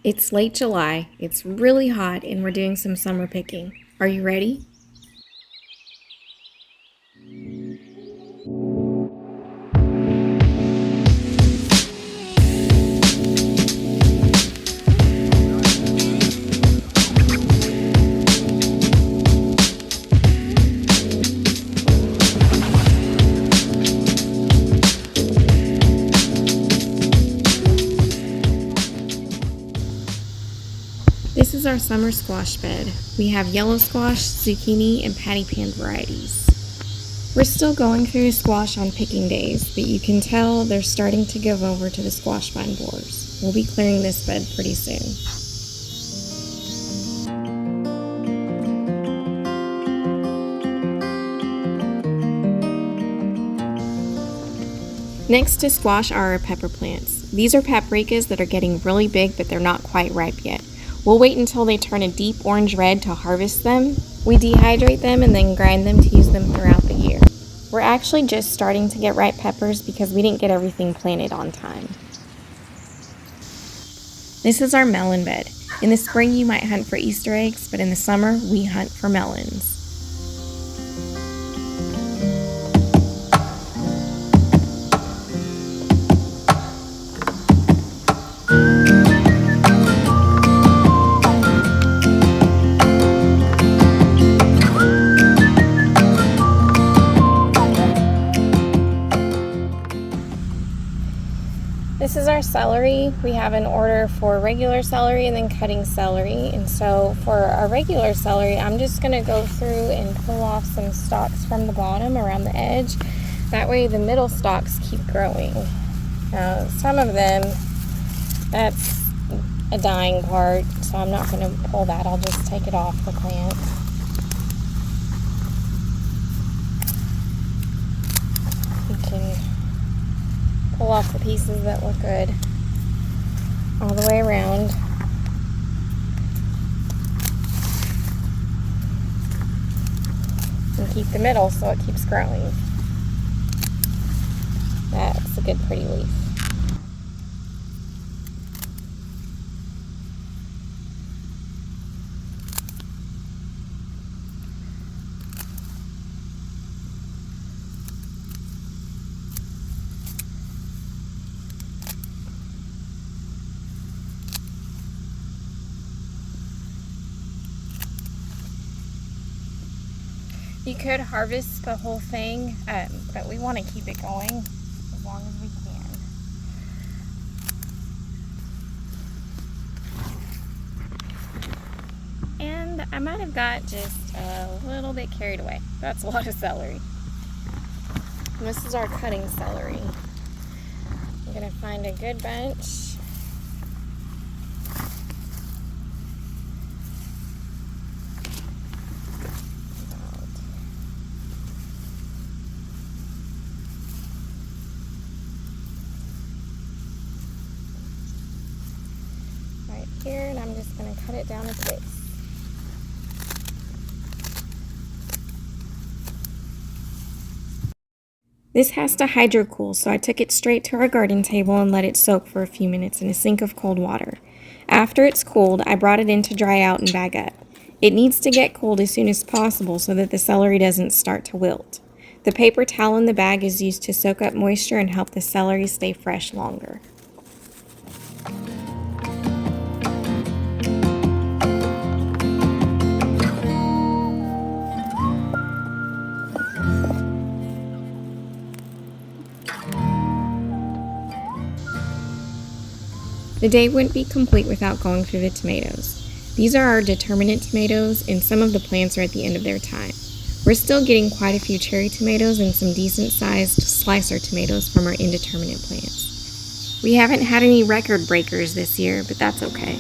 It's late July, it's really hot, and we're doing some summer picking. Are you ready? This is our summer squash bed. We have yellow squash, zucchini, and patty pan varieties. We're still going through the squash on picking days, but you can tell they're starting to give over to the squash vine borers. We'll be clearing this bed pretty soon. Next to squash are our pepper plants. These are paprikas that are getting really big, but they're not quite ripe yet. We'll wait until they turn a deep orange red to harvest them. We dehydrate them and then grind them to use them throughout the year. We're actually just starting to get ripe peppers because we didn't get everything planted on time. This is our melon bed. In the spring you might hunt for Easter eggs, but in the summer we hunt for melons. This is our celery. We have an order for regular celery and then cutting celery. And so for our regular celery, I'm just going to go through and pull off some stalks from the bottom around the edge. That way the middle stalks keep growing. Some of them, that's a dying part, so I'm not going to pull that. I'll just take it off the plant. You can pull off the pieces that look good all the way around. And keep the middle so it keeps growing. That's a good pretty leaf. You could harvest the whole thing, but we want to keep it going as long as we can. And I might have got just a little bit carried away. That's a lot of celery. And this is our cutting celery. I'm going to find a good bunch. Here, and I'm just going to cut it down its base. This has to hydro-cool, so I took it straight to our garden table and let it soak for a few minutes in a sink of cold water. After it's cooled, I brought it in to dry out and bag up. It needs to get cooled as soon as possible so that the celery doesn't start to wilt. The paper towel in the bag is used to soak up moisture and help the celery stay fresh longer. The day wouldn't be complete without going through the tomatoes. These are our determinate tomatoes, and some of the plants are at the end of their time. We're still getting quite a few cherry tomatoes and some decent-sized slicer tomatoes from our indeterminate plants. We haven't had any record breakers this year, but that's okay.